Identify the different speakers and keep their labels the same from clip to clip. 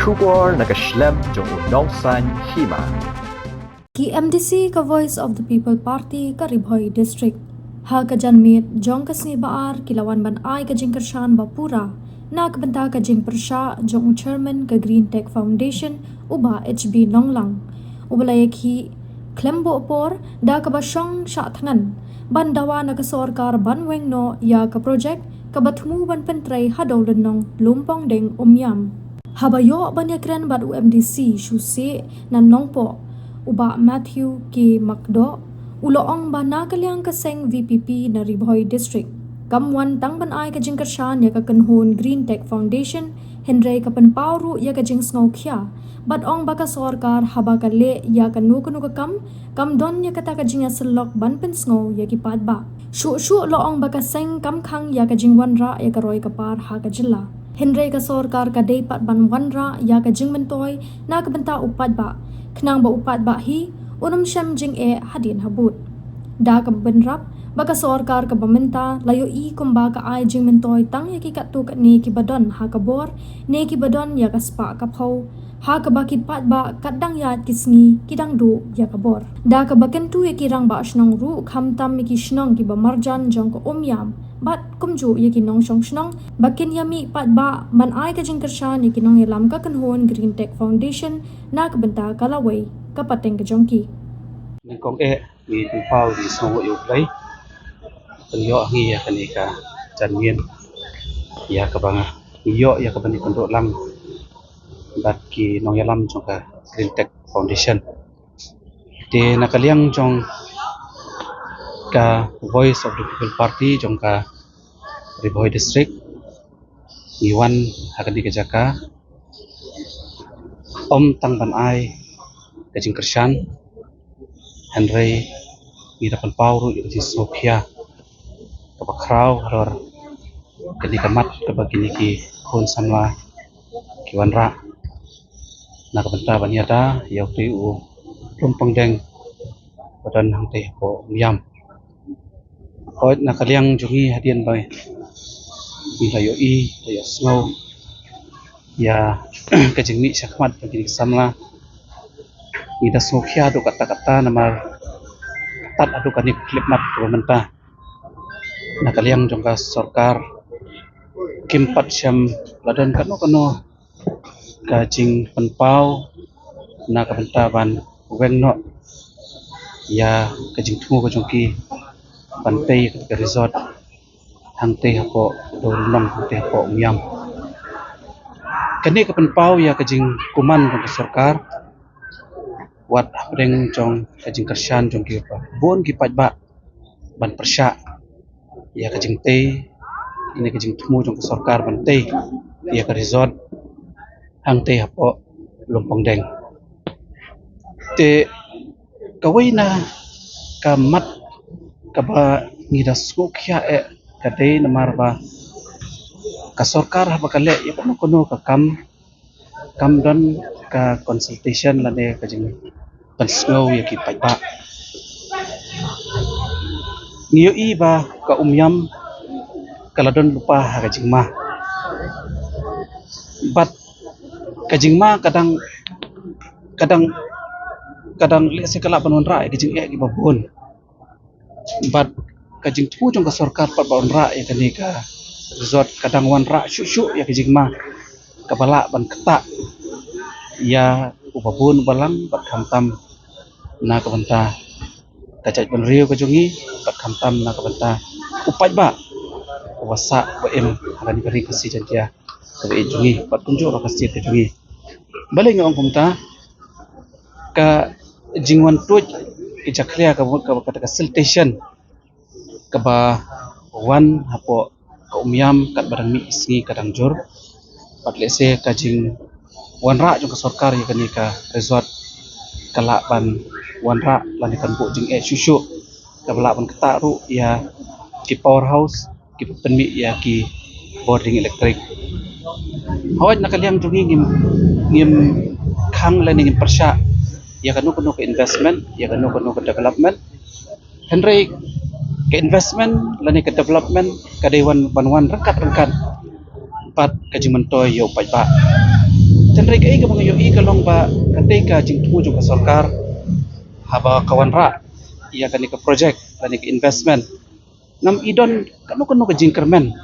Speaker 1: Shubor nakaslem jong unongsan hima.
Speaker 2: Ki MDC ka Voice of the People Party ka Ribhoy District. Ha ka janmit jong kasni baar kilawan ban ay ka jing kershan bapura. Na kabanta ka jing persya jong chairman ka Green Tech Foundation uba HB Nonglang. Ubalayak hi klembo opor da ka basyong sya tangan. Bandawa na ka sorkar banweng no ya ka project kabatmu ban pentray hadawlan nong lumpong deng umyam. Habayo banyakren bat UMDC syusi nan nongpo uba Matthew K. Makdo uloong ba nakaliang kaseng VPP na Ribhoy District. Kamwan tang ban ay kajing karsyan ya kakanhon Green Tech Foundation Henry kapanpawru ya kajing sngaw kya bat ong baka sorkar haba kale ya kanukuno kam don ya kata kajing aselok ban pensngaw ya kipadba. Shu loong baka seng kam khang ya kajing wanra ya karoy kapar ha kajila. Henry ka sorkar ka daypat ban wanra ya kajing mentoy na kabenta upadba. Kenang ba upat ba hi unam syam jing hadin habut. Da ka benrap baka sorkar ka bamenta layo i kumba ka ay jing mentoy tang ya kikatu ka ni kibadon ha kabor ni kibadon ya kaspa kaphaw ha ka baki pat ba kadang ya kisngi kidang du ya kabor. Da ka bakentu ya kirang ba shnong ru khamtam mi ki shnong ki ba marjan jong ko umyam bat kumju ya ki nong shong shnong bakin yami pat ba man ay ka jing kershan ya ki nong yalam ka kanhon Green Tech Foundation na ka benta kalaway kapateng ka jongki.
Speaker 3: Ningkong ni tumpaw di songo yo play penyo ngi ya kanika janmien ya kabanga yo ya kabani kondok lang bat ki nong yalam jong ka Green Tech Foundation de nakaliang jong ka Voice of the People Party jong ka Ribhoy District iwan hakadi ka jaka om tang ban ai kajing kersyan Henry ni dapat pauru di Sofia kabakraw lor kini kamat kabagini ki kun sanwa kiwanra na kabenta banyada yau tu lumpang deng badan hang teh ko miam hoit na kaliang jungi hadian bay ni layo i layo snow ya kajing mi syakmat begini samla ida Sofia do kata-kata namar tat adu kani klip mat pemerintah na kaliang jongka sorkar kimpat syam ladon kano kajing penpau na kabentaban weng no ya kajing tumu ko jongki pantai ke resort hangte hapo dolong hangte hapo miam kani kapenpau ya kajing kuman jongka sorkar wat apreng jong kajing kersyan jong ki pa bon ki pajba ban persya ya kajing te ini kajing temu jong sorkar ban te ya ka resort hang te hapo lumpong deng te kawai na kamat kaba ngida skokya kate namar ba ka sorkar haba kale ya kono ka kam don ka consultation lane kajing pensnow ya ki pajba niyo iba ka umyam kaladon lupa kajing ma bat kajing ma kadang lese kala panonra kajing ki babon bat kajing tu jong ka sorkar pat panonra ya kani ka resort kadang wanra syuk ya kajing ma kabala ban ketak ya ubabun balang bat khamtam na kabenta kacaj ban riu kajungi bat khamtam na kabenta upaj ba wasa ba em harani kari kasi jantia kabe jungi bat tunjuk ra kasi kajungi balai ngong kumta ka jingwan tuj ijaklia ka kata ka station ka ba wan hapo ka umyam kat barang mi isngi kadang jur bat lese kajing wanra jong ka sorkar ya kani ka resort kala ban wanra lanikan bu jing syusyu ka bala ban ketak ru ya ki powerhouse ki penmi ya ki boarding elektrik hawat nakaliang jungi ngim khang lani ngim persya ya kanu ke investment ya kanu ke development Henry ke investment lani ke development ka dewan banwan rengkat pat kajing mentoy yo pajba Tenrei ka iga mga i kalong ba ketika jing tumu jong ka sarkar haba kawan ra ia kani ka project kani ka investment nam idon kanu ka jing kermen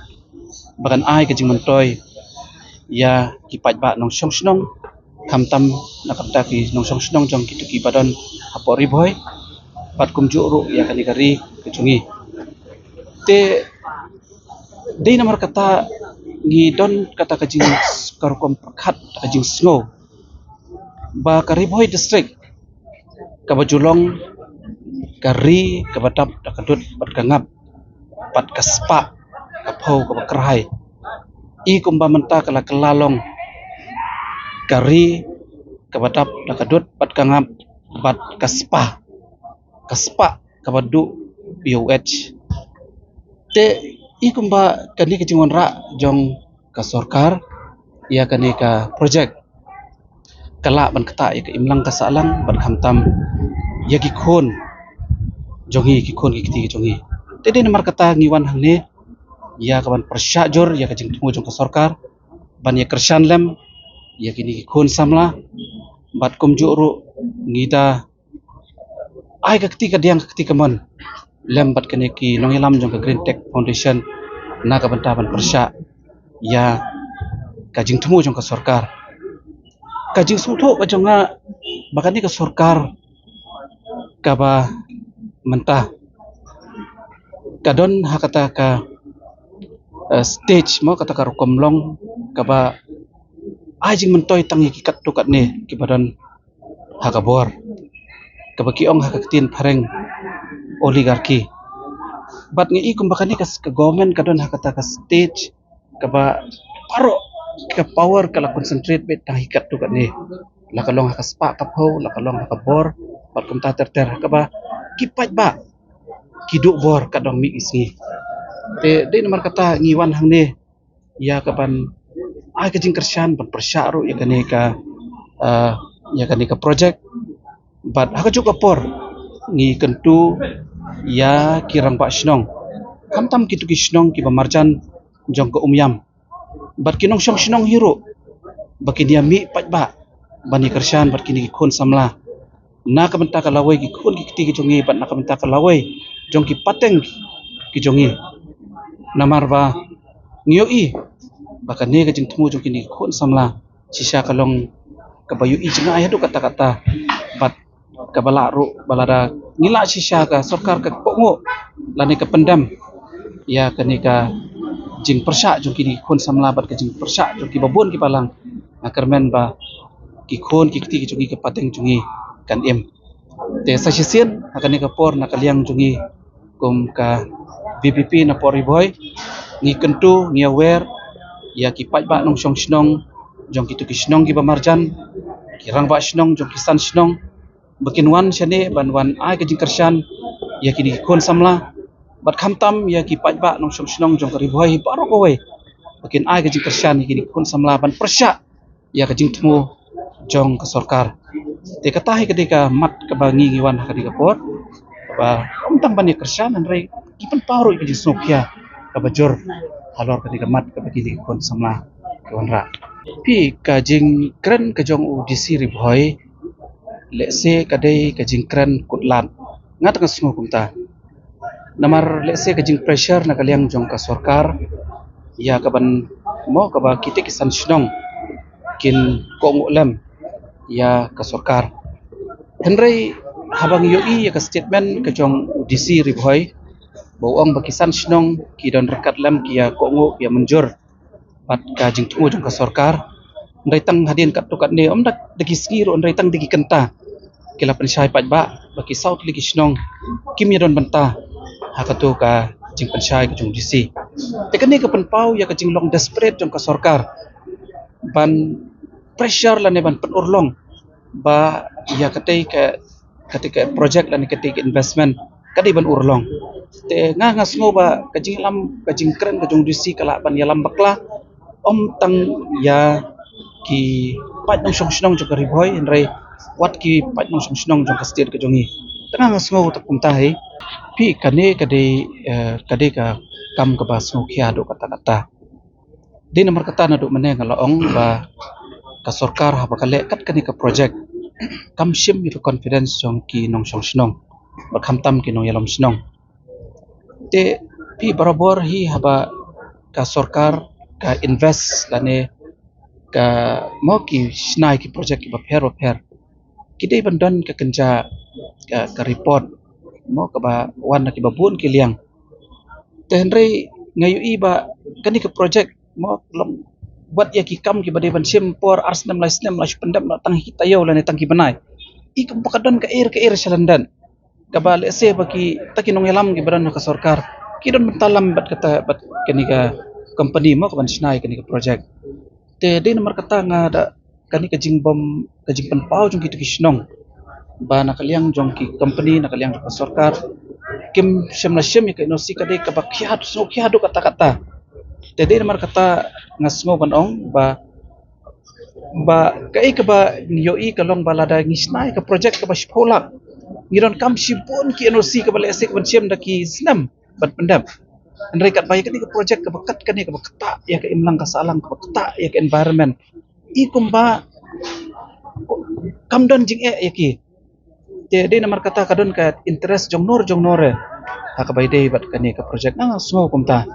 Speaker 3: bagan ai ka jing mentoy ya kipat ba nong song snong kam tam nakamta ki nong song snong jong kitu ki badon hapo riboy pat kum juru ya kani kari kecungi te dei namar kata ni don kata ka jing karukom perkhat ka jing snow ba kariboy district kabajulong kari kabadap dakadut pat kangap pat kaspa kapau kabakrahai i kumba menta kala kelalong kari kabadap dakadut pat kangap pat kaspa kabadu POH te i kumba kani kejingon ra jong ka sarkar ia kani ka project kala ban kata ya imlang kasalang ban khamtam ya gikhon jongi gikhon gikti jongi te de namar kata ngiwan hangne ya kaban persyajur ya kajing tumu jong ka sarkar ban ya kersan lem ya kini gikhon samla bat kum juru ngida ai kakti kadiang kakti kamon lem bat kene ki nongilam jong ka Green Tech Foundation na kabantaban persya ya kajing tumu jong ka sarkar kajing suto ka jong nga bakani ka sarkar kaba mentah kadon hakata ka stage mo kata ka rukomlong kaba ajing mentoy tangi kikat tukat ne kibadon hakabor kaba kiong hakaktin pareng oligarki bat ngi ikum bakani ka government kadon hakata ka stage kaba paro ka power kala concentrate bet tang hikat tukat ne lakalong hakaspa kapho lakalong hakabor bat kum ta ter kaba kipat ba kiduk bor kadong mi isngi te de nomor kata ngiwan hangne ya kapan ai kajing kersan ban persyaru ya kani ka ya kani ka project bat haka juga por ngi kentu ya kirang ba snong kamtam kitu ki snong ki bamarjan jong ko umyam bat kinong syong snong hiro baki dia mi pat ba bani kersan bat kini khon samla na kamenta ka lawai ki khon ki kiti ki jongi bat na kamenta ka lawai jong ki pateng ki jongi namar ba ngio i baka ne ka jing tumu jong kini khon samla sisa kalong kabayu i jinga ay hadu kata-kata bat kabala ru balada ngila sisa ka sarkar ka kongo lani ka pendam ya kani ka jing persya jong kini khon samla bat ka jing persya jong ki babon ki palang akarmen ba ki khon ki kiti ki jongi ka pateng jongi kan em te sa sisien hakani ka por na kaliang jongi kum ka BPP na pori boy ngi kentu ngi aware ya ki pat ba nong song snong jong kitu ki snong ki bamarjan kirang ba snong jong kisan snong bakinwan syane banwan ai ka jingkersan ya kini kon samla bat khamtam ya ki pat ba nong song snong jong kari boy baro ko we bakin ai ka jingkersan kini kon samla ban persya ya ka jing temu jong ka sarkar te katahi ketika mat ka bangi ngiwan hakadi ka por ba umtang bani kersan andrai ipan paro ki sokya kabajor halor ketika mat kabagili kon samla kawanra pi kajing kren kajong udisi riboy lese kadai kajing kren kutlan ngat ka sungo kumta namar lese kajing pressure na kaliang jong ka sarkar ya kaban mo kaba kiti kisan snong kin kongulam ya ka sarkar henry habang yoi ya ka statement kajong udisi riboy bawang bakisan snong ki don rekat lam kia kongo kia menjur pat ka jing tumu jong ka sarkar ndai tang hadin kat tukat ne om dak deki skiro ndai tang deki kenta kila pensai pat ba baki south ligi snong kim ya don banta hakatu ka jing pensai ka jong disi tekani ka penpau ya ka jing long desperate jong ka sarkar ban pressure la ne ban penurlong ba ya katai ka ketika project lan ketika investment kadai ban urlong te nga sngo ba kajing lam kajing kren kajong disi kala ban ya lam bakla om tang ya ki pat nong song snong jong riboy enrai wat ki pat nong song snong jong kastir kajongi tanga nga sngo tak puntahi pi kane kadai ka kam ka ba sngo khia do kata-kata di nomor kata na do mane ngalaong ba ka sarkar ha bakale kat kani ka project kam shim mi confidence jong ki nong shong snong ba kham tam ki nong yalom snong te pi barabar hi haba ka sarkar ka invest lane ka mo ki snai ki project ki ba pher kidai bandan ka kenja ka report mo ka ba wan ki ba bun ki liang te henry ngayu iba kani ka project mo lam buat ya ki kam ki badai ban sim por arsnam la snem la pendam la tang kita yo la ne tang ki banai I ka bakadan ka air salandan ka ba lese ba ki takinong yalam ki badan ka sarkar ki don mentalam bat kata bat kani ka company mo ka ban snai kani ka project te de nomor kata nga da kani ka jingbom ka jingpan pau jong ki kisnong ba nakaliang jong ki company nakaliang ka sarkar kim syam ka inosi ka de ka bakhiat so khiado kata te de nomor kata ngasngo banong ba kai ka ba yoi ka long balada ngisnai ka project ka ba shpolak ngiron kam sibun ki inosi ka bale se ka ban syam da ki snam bat pendam Andai kat bayi kan ka project ka bakat kan ka bakata ya ka imlang ka salang ka bakata ya ka environment I kumba kamdon jing ya ki te de namar kata kadon ka interest jong nore ha ka bayi de bat kan ka project na semua kumta